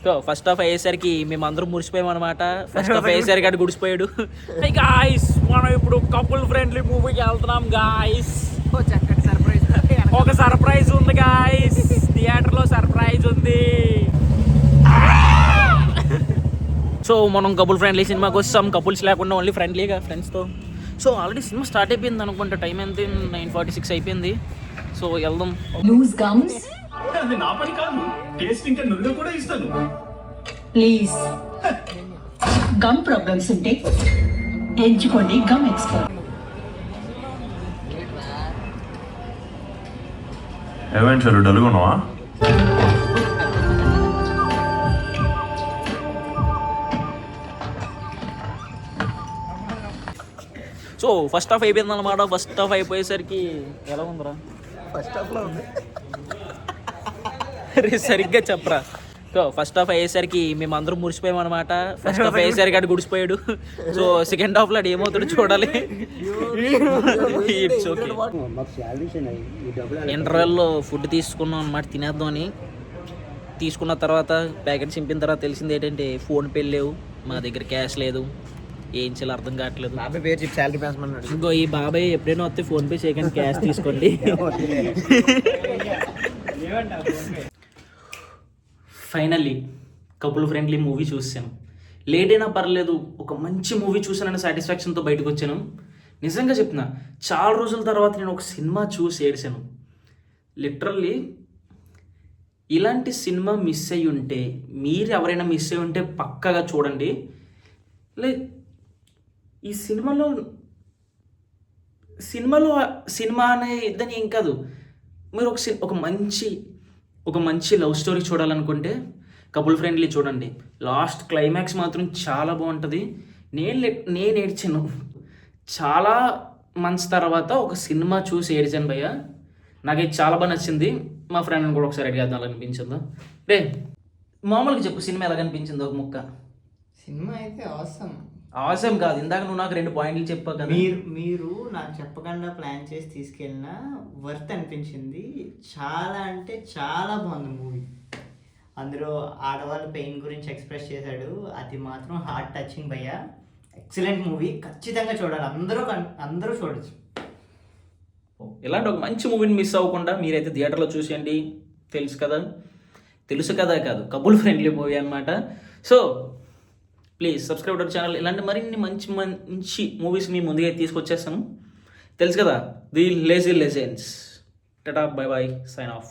So first half అయ్యేసరికి మేము అందరం మురిసిపోయాం అనమాట. ఫస్ట్ హాఫ్ అయ్యేసరికి అటు గుడిసిపోయాడు. గాయస్ మనం ఇప్పుడు కపుల్ ఫ్రెండ్లీ మూవీకి వెళ్తున్నాం గాయస్. ఒక సర్ప్రైజ్ ఉంది గాయస్, థియేటర్ లో సర్ప్రైజ్ ఉంది. సో మనం కపుల్ ఫ్రెండ్లీ సినిమాకి వస్తాం, కపుల్స్ లేకుండా ఓన్లీ ఫ్రెండ్లీగా ఫ్రెండ్స్తో. సో ఆల్రెడీ సినిమా స్టార్ట్ అయిపోయింది అనుకుంటా, టైం ఎంత 9:46 అయిపోయింది. సో వెళ్దాం. అది నా పని కాదు, టేస్ట్ ఇంకా నువ్వు కూడా ఇస్తాను. ప్లీజ్ గమ్ ప్రాబ్లమ్స్ ఉంటే ఎంచుకోండి గమ్ ఎక్స్పర్ట్. ఏమైంది సార్ డల్గున్నావా? సో ఫస్ట్ హాఫ్ అయిపోయింది అనమాట. ఫస్ట్ హాఫ్ అయిపోయేసరికి ఎలా ఉందిరా? ఫస్ట్ హాఫ్లో ఉంది. సరిగ్గా చెప్పరా. సో ఫస్ట్ హాఫ్ అయ్యేసరికి మేము అందరం మురిసిపోయాం అనమాట. ఫస్ట్ హాఫ్ అయ్యేసరికి అటు గుడిసిపోయాడు. సో సెకండ్ హాఫ్లో అటు ఏమవుతాడు చూడాలి. It's okay. ఇంటర్వెల్లో ఫుడ్ తీసుకున్నాం అనమాట, తినేద్దాం అని. తీసుకున్న తర్వాత ప్యాకెట్ చింపిన తర్వాత తెలిసింది ఏంటంటే ఫోన్పే లేవు, మా దగ్గర క్యాష్ లేదు, ఏం చేయాలో అర్థం కావట్లేదు. బాబాయ్ పేరు చెప్పి శాలరీ పెంచమన్నాడు. ఇంకో ఈ బాబాయ్ ఎప్పుడైనా వస్తే ఫోన్పే చేయకండి, క్యాష్ తీసుకోండి. ఫైనల్లీ కపుల్ ఫ్రెండ్లీ మూవీ చూసాను. లేట్ అయినా పర్లేదు, ఒక మంచి మూవీ చూసానని సాటిస్ఫాక్షన్తో బయటకు వచ్చాను. నిజంగా చెప్తున్నా, చాలా రోజుల తర్వాత నేను ఒక సినిమా చూసి ఏడ్చాను. లిటరల్లీ ఇలాంటి సినిమా మిస్ అయ్యి ఉంటే, మీరు ఎవరైనా మిస్ అయ్యి ఉంటే పక్కాగా చూడండి. లైక్ ఈ సినిమా అనే ఇదని ఏం కాదు, మీరు ఒక మంచి లవ్ స్టోరీ చూడాలనుకుంటే కపుల్ ఫ్రెండ్లీ చూడండి. లాస్ట్ క్లైమాక్స్ మాత్రం చాలా బాగుంటుంది. నేను ఏడ్చాను. చాలా మంత్స్ తర్వాత ఒక సినిమా చూసి ఏడ్చాను భయ్య. నాకైతే చాలా బాగా నచ్చింది. మా ఫ్రెండ్ని కూడా ఒకసారి అడిగేద్దాం అనిపించిందో. రే మామూలుగా చెప్పు, సినిమా ఎలాగనిపించిందో ఒక ముక్క. సినిమా అయితే అవసరం కాదు, ఇందాక నువ్వు నాకు 2 పాయింట్లు చెప్పావు కదా. మీరు నాకు చెప్పకుండా ప్లాన్ చేసి తీసుకెళ్ళిన వర్త్ అనిపించింది. చాలా అంటే చాలా బాగుంది మూవీ. అందులో ఆడవాళ్ళ పెయిన్ గురించి ఎక్స్ప్రెస్ చేశాడు, అది మాత్రం హార్ట్ టచింగ్ భయ్యా. ఎక్సలెంట్ మూవీ, ఖచ్చితంగా చూడాలి, అందరూ చూడొచ్చు. ఇలాంటి ఒక మంచి మూవీని మిస్ అవ్వకుండా మీరైతే థియేటర్లో చూసేయండి. తెలుసు కదా కాదు, కపుల్ ఫ్రెండ్లీ మూవీ అనమాట. So please subscribe our channel. ఇలాంటి మరిన్ని మంచి మూవీస్ మీ ముందుగా తీసుకొచ్చేస్తాను. తెలుసు కదా, the lazy legends. Tata, bye bye, sign of.